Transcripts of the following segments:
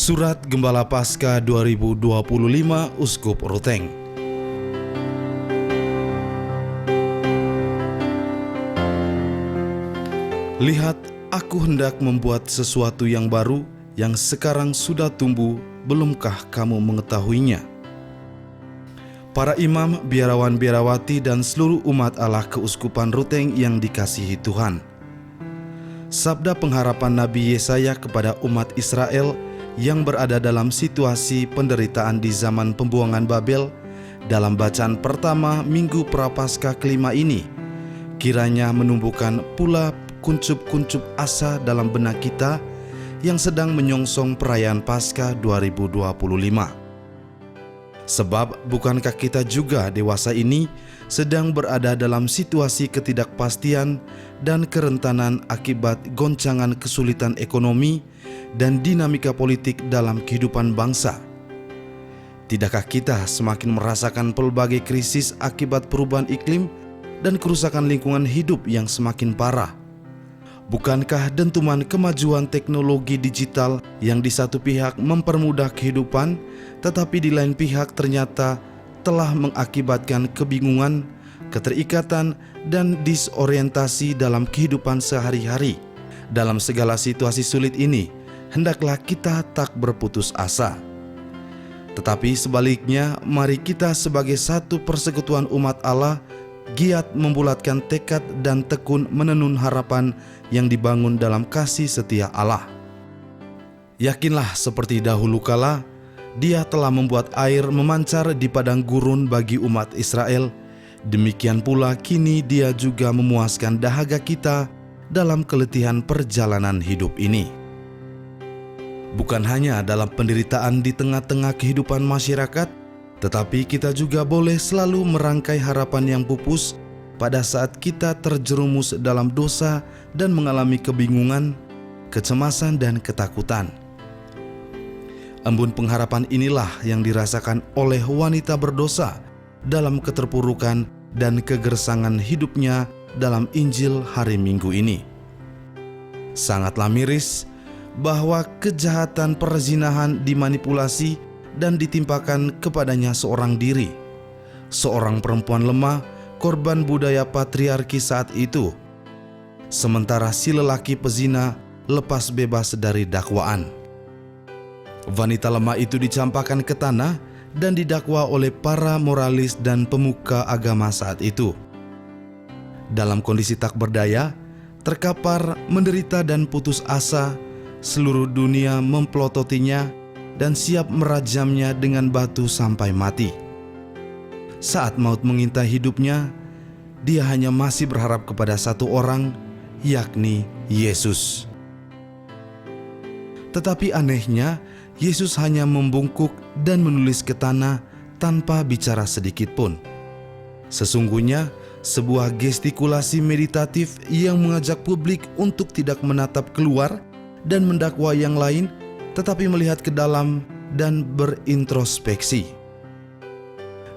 Surat Gembala Paskah 2025 Uskup Ruteng. Lihat, aku hendak membuat sesuatu yang baru, yang sekarang sudah tumbuh, belumkah kamu mengetahuinya? Para imam, biarawan-biarawati, dan seluruh umat Allah Keuskupan Ruteng yang dikasihi Tuhan. Sabda pengharapan Nabi Yesaya kepada umat Israel yang berada dalam situasi penderitaan di zaman pembuangan Babel dalam bacaan pertama Minggu Prapaskah kelima ini, kiranya menumbuhkan pula kuncup-kuncup asa dalam benak kita yang sedang menyongsong perayaan Paskah 2025. Sebab bukankah kita juga dewasa ini sedang berada dalam situasi ketidakpastian dan kerentanan akibat goncangan kesulitan ekonomi dan dinamika politik dalam kehidupan bangsa? Tidakkah kita semakin merasakan pelbagai krisis akibat perubahan iklim dan kerusakan lingkungan hidup yang semakin parah? Bukankah dentuman kemajuan teknologi digital yang di satu pihak mempermudah kehidupan, tetapi di lain pihak ternyata telah mengakibatkan kebingungan, keterikatan, dan disorientasi dalam kehidupan sehari-hari? Dalam segala situasi sulit ini, hendaklah kita tak berputus asa. Tetapi sebaliknya, mari kita sebagai satu persekutuan umat Allah giat membulatkan tekad dan tekun menenun harapan yang dibangun dalam kasih setia Allah. Yakinlah seperti dahulu kala, Dia telah membuat air memancar di padang gurun bagi umat Israel. Demikian pula kini Dia juga memuaskan dahaga kita dalam keletihan perjalanan hidup ini. Bukan hanya dalam penderitaan di tengah-tengah kehidupan masyarakat, tetapi kita juga boleh selalu merangkai harapan yang pupus pada saat kita terjerumus dalam dosa dan mengalami kebingungan, kecemasan, dan ketakutan. Embun pengharapan inilah yang dirasakan oleh wanita berdosa dalam keterpurukan dan kegersangan hidupnya dalam Injil hari Minggu ini. Sangatlah miris bahwa kejahatan perzinahan dimanipulasi dan ditimpakan kepadanya seorang diri, seorang perempuan lemah, korban budaya patriarki saat itu, sementara si lelaki pezina lepas bebas dari dakwaan. Wanita lemah itu dicampakkan ke tanah dan didakwa oleh para moralis dan pemuka agama saat itu. Dalam kondisi tak berdaya, terkapar, menderita, dan putus asa, seluruh dunia memplototinya dan siap merajamnya dengan batu sampai mati. Saat maut mengintai hidupnya, dia hanya masih berharap kepada satu orang, yakni Yesus. Tetapi anehnya, Yesus hanya membungkuk dan menulis ke tanah tanpa bicara sedikit pun. Sesungguhnya, sebuah gestikulasi meditatif yang mengajak publik untuk tidak menatap keluar dan mendakwa yang lain, tetapi melihat ke dalam dan berintrospeksi.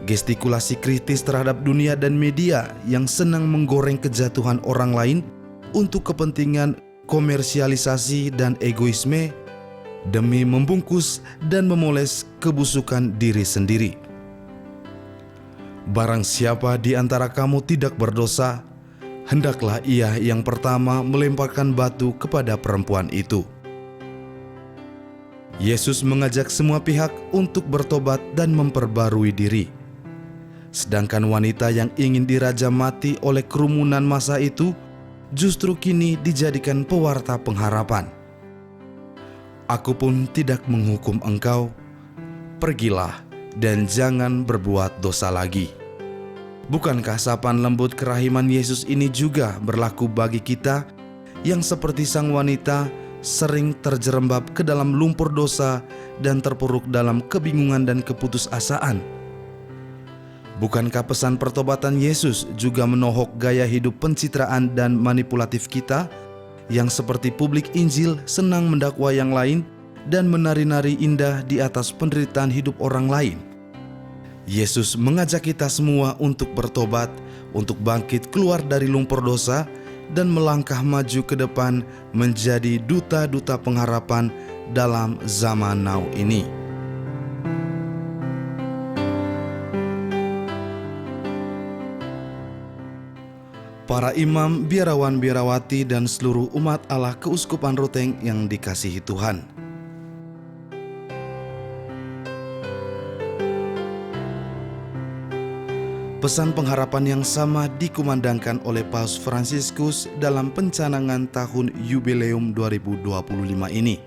Gestikulasi kritis terhadap dunia dan media yang senang menggoreng kejatuhan orang lain untuk kepentingan komersialisasi dan egoisme demi membungkus dan memoles kebusukan diri sendiri. Barang siapa di antara kamu tidak berdosa, hendaklah ia yang pertama melemparkan batu kepada perempuan itu. Yesus mengajak semua pihak untuk bertobat dan memperbarui diri. Sedangkan wanita yang ingin dirajam mati oleh kerumunan massa itu justru kini dijadikan pewarta pengharapan. Aku pun tidak menghukum engkau, pergilah dan jangan berbuat dosa lagi. Bukankah sapaan lembut kerahiman Yesus ini juga berlaku bagi kita yang seperti sang wanita sering terjerembab ke dalam lumpur dosa dan terpuruk dalam kebingungan dan keputusasaan? Bukankah pesan pertobatan Yesus juga menohok gaya hidup pencitraan dan manipulatif kita yang seperti publik Injil senang mendakwa yang lain dan menari-nari indah di atas penderitaan hidup orang lain? Yesus mengajak kita semua untuk bertobat, untuk bangkit keluar dari lumpur dosa dan melangkah maju ke depan menjadi duta-duta pengharapan dalam zaman now ini. Para imam, biarawan, biarawati, dan seluruh umat Allah Keuskupan Ruteng yang dikasihi Tuhan. Pesan pengharapan yang sama dikumandangkan oleh Paus Fransiskus dalam pencanangan tahun Yubileum 2025 ini.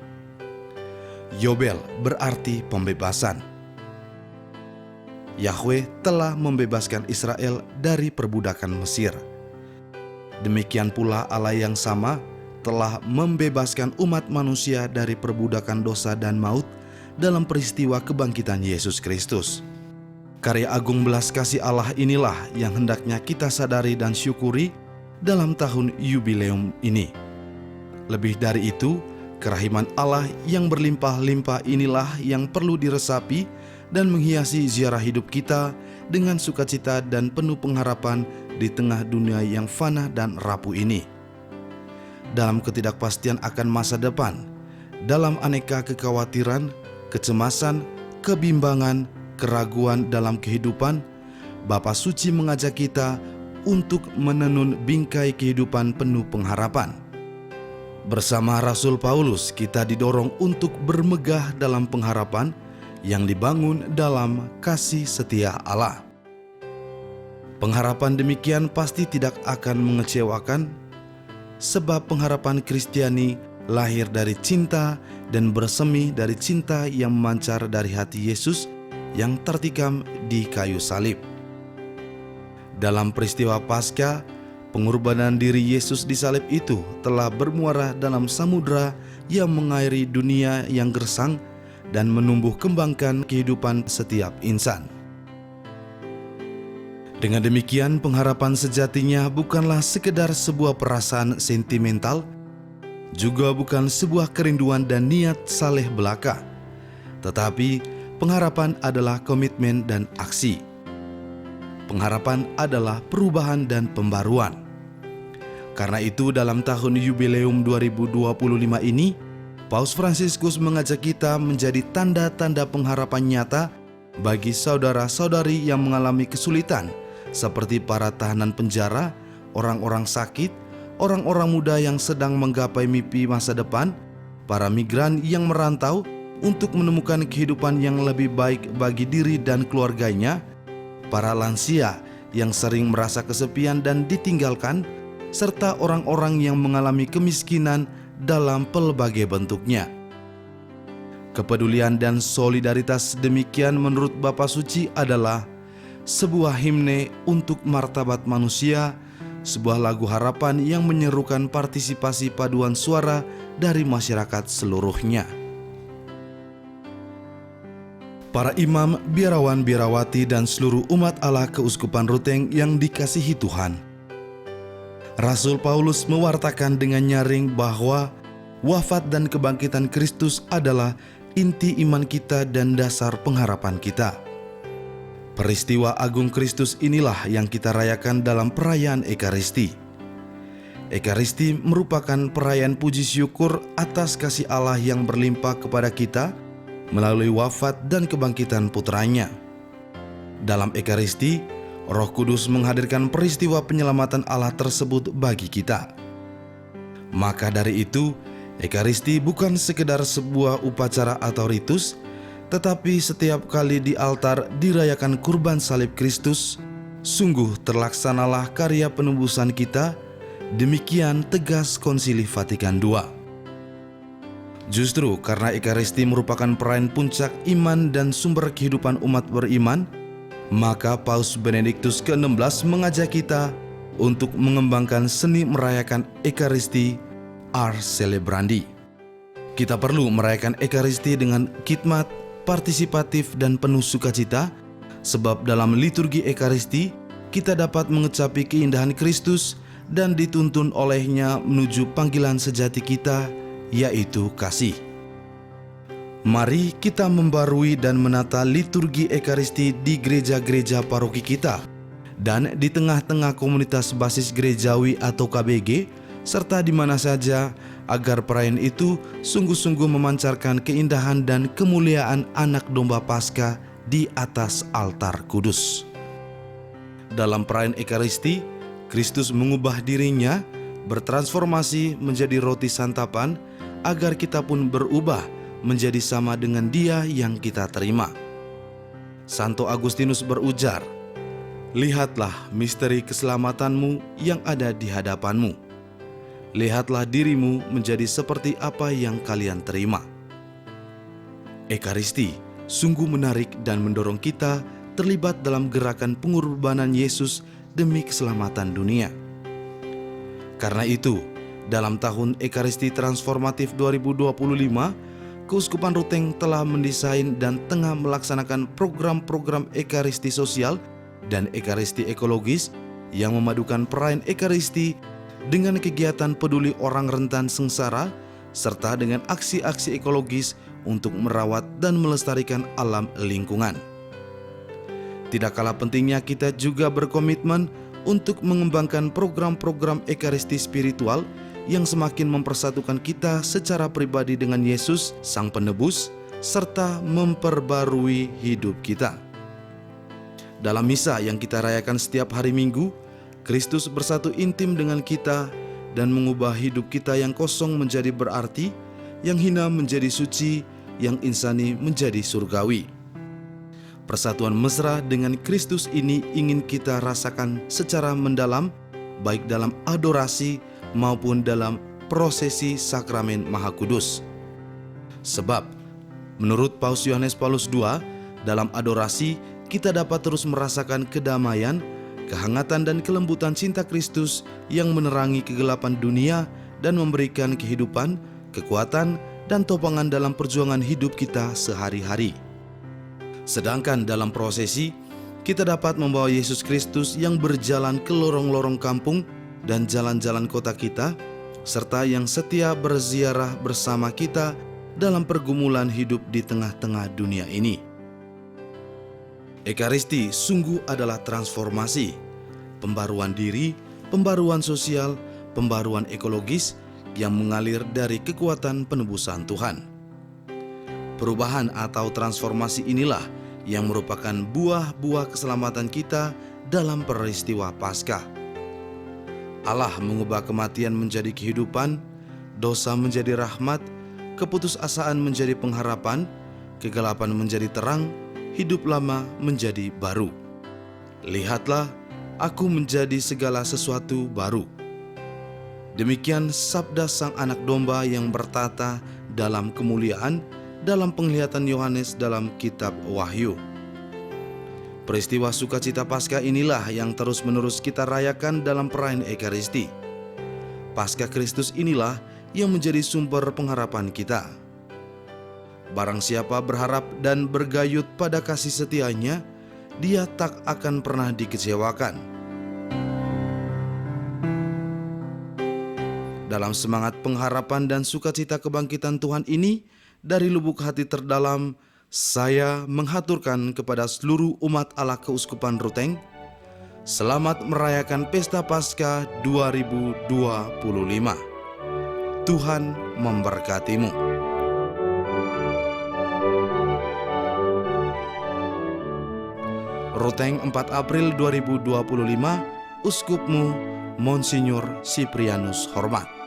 Yobel berarti pembebasan. Yahweh telah membebaskan Israel dari perbudakan Mesir. Demikian pula Allah yang sama telah membebaskan umat manusia dari perbudakan dosa dan maut dalam peristiwa kebangkitan Yesus Kristus. Karya agung belas kasih Allah inilah yang hendaknya kita sadari dan syukuri dalam tahun Yubileum ini. Lebih dari itu, kerahiman Allah yang berlimpah-limpah inilah yang perlu diresapi dan menghiasi ziarah hidup kita dengan sukacita dan penuh pengharapan di tengah dunia yang fana dan rapuh ini. Dalam ketidakpastian akan masa depan, dalam aneka kekhawatiran, kecemasan, kebimbangan, keraguan dalam kehidupan, Bapa Suci mengajak kita untuk menenun bingkai kehidupan penuh pengharapan. Bersama Rasul Paulus, kita didorong untuk bermegah dalam pengharapan yang dibangun dalam kasih setia Allah. Pengharapan demikian pasti tidak akan mengecewakan, sebab pengharapan Kristiani lahir dari cinta dan bersemi dari cinta yang memancar dari hati Yesus yang tertikam di kayu salib. Dalam peristiwa Paskah, pengorbanan diri Yesus di salib itu telah bermuara dalam samudera yang mengairi dunia yang gersang dan menumbuh kembangkan kehidupan setiap insan. Dengan demikian, pengharapan sejatinya bukanlah sekedar sebuah perasaan sentimental, juga bukan sebuah kerinduan dan niat saleh belaka, tetapi pengharapan adalah komitmen dan aksi. Pengharapan adalah perubahan dan pembaruan. Karena itu dalam tahun Yubileum 2025 ini, Paus Fransiskus mengajak kita menjadi tanda-tanda pengharapan nyata bagi saudara-saudari yang mengalami kesulitan, seperti para tahanan penjara, orang-orang sakit, orang-orang muda yang sedang menggapai mimpi masa depan, para migran yang merantau untuk menemukan kehidupan yang lebih baik bagi diri dan keluarganya, para lansia yang sering merasa kesepian dan ditinggalkan, serta orang-orang yang mengalami kemiskinan dalam pelbagai bentuknya. Kepedulian dan solidaritas demikian menurut Bapa Suci adalah sebuah himne untuk martabat manusia, sebuah lagu harapan yang menyerukan partisipasi paduan suara dari masyarakat seluruhnya. Para imam, biarawan, biarawati, dan seluruh umat Allah Keuskupan Ruteng yang dikasihi Tuhan. Rasul Paulus mewartakan dengan nyaring bahwa wafat dan kebangkitan Kristus adalah inti iman kita dan dasar pengharapan kita. Peristiwa agung Kristus inilah yang kita rayakan dalam perayaan Ekaristi. Ekaristi merupakan perayaan puji syukur atas kasih Allah yang berlimpah kepada kita melalui wafat dan kebangkitan putranya. Dalam Ekaristi, Roh Kudus menghadirkan peristiwa penyelamatan Allah tersebut bagi kita. Maka dari itu, Ekaristi bukan sekedar sebuah upacara atau ritus, tetapi setiap kali di altar dirayakan kurban salib Kristus, sungguh terlaksanalah karya penebusan kita. Demikian tegas Konsili Vatikan II. Justru karena Ekaristi merupakan perayaan puncak iman dan sumber kehidupan umat beriman, maka Paus Benediktus ke-16 mengajak kita untuk mengembangkan seni merayakan Ekaristi, Ars Celebrandi. Kita perlu merayakan Ekaristi dengan khidmat, partisipatif, dan penuh sukacita, sebab dalam liturgi Ekaristi kita dapat mengecapi keindahan Kristus dan dituntun olehnya menuju panggilan sejati kita, yaitu kasih. Mari kita membarui dan menata liturgi Ekaristi di gereja-gereja paroki kita dan di tengah-tengah komunitas basis gerejawi atau KBG serta di mana saja, agar perayaan itu sungguh-sungguh memancarkan keindahan dan kemuliaan anak domba Paskah di atas altar kudus. Dalam perayaan Ekaristi, Kristus mengubah dirinya, bertransformasi menjadi roti santapan, agar kita pun berubah menjadi sama dengan Dia yang kita terima. Santo Agustinus berujar, "Lihatlah misteri keselamatanmu yang ada di hadapanmu. Lihatlah dirimu menjadi seperti apa yang kalian terima." Ekaristi sungguh menarik dan mendorong kita terlibat dalam gerakan pengorbanan Yesus demi keselamatan dunia. Karena itu, dalam tahun Ekaristi Transformatif 2025, Keuskupan Ruteng telah mendesain dan tengah melaksanakan program-program Ekaristi sosial dan Ekaristi ekologis yang memadukan perayaan Ekaristi dengan kegiatan peduli orang rentan sengsara, serta dengan aksi-aksi ekologis untuk merawat dan melestarikan alam lingkungan. Tidak kalah pentingnya kita juga berkomitmen untuk mengembangkan program-program Ekaristi spiritual yang semakin mempersatukan kita secara pribadi dengan Yesus, Sang Penebus, serta memperbarui hidup kita. Dalam misa yang kita rayakan setiap hari Minggu, Kristus bersatu intim dengan kita dan mengubah hidup kita yang kosong menjadi berarti, yang hina menjadi suci, yang insani menjadi surgawi. Persatuan mesra dengan Kristus ini ingin kita rasakan secara mendalam, baik dalam adorasi maupun dalam prosesi sakramen Maha Kudus. Sebab, menurut Paus Yohanes Paulus II, dalam adorasi kita dapat terus merasakan kedamaian, kehangatan dan kelembutan cinta Kristus yang menerangi kegelapan dunia dan memberikan kehidupan, kekuatan, dan topangan dalam perjuangan hidup kita sehari-hari. Sedangkan dalam prosesi, kita dapat membawa Yesus Kristus yang berjalan ke lorong-lorong kampung dan jalan-jalan kota kita, serta yang setia berziarah bersama kita dalam pergumulan hidup di tengah-tengah dunia ini. Ekaristi sungguh adalah transformasi, pembaruan diri, pembaruan sosial, pembaruan ekologis yang mengalir dari kekuatan penebusan Tuhan. Perubahan atau transformasi inilah yang merupakan buah-buah keselamatan kita dalam peristiwa Paskah. Allah mengubah kematian menjadi kehidupan, dosa menjadi rahmat, keputusasaan menjadi pengharapan, kegelapan menjadi terang, hidup lama menjadi baru. Lihatlah, aku menjadi segala sesuatu baru. Demikian sabda Sang Anak Domba yang bertata dalam kemuliaan dalam penglihatan Yohanes dalam kitab Wahyu. Peristiwa sukacita Paskah inilah yang terus-menerus kita rayakan dalam perayaan Ekaristi. Paskah Kristus inilah yang menjadi sumber pengharapan kita. Barang siapa berharap dan bergayut pada kasih setianya, dia tak akan pernah dikecewakan. Dalam semangat pengharapan dan sukacita kebangkitan Tuhan ini, dari lubuk hati terdalam, saya menghaturkan kepada seluruh umat Allah Keuskupan Ruteng, selamat merayakan Pesta Paskah 2025. Tuhan memberkatimu. Ruteng 4 April 2025, Uskupmu Monsinyur Siprianus Hormat.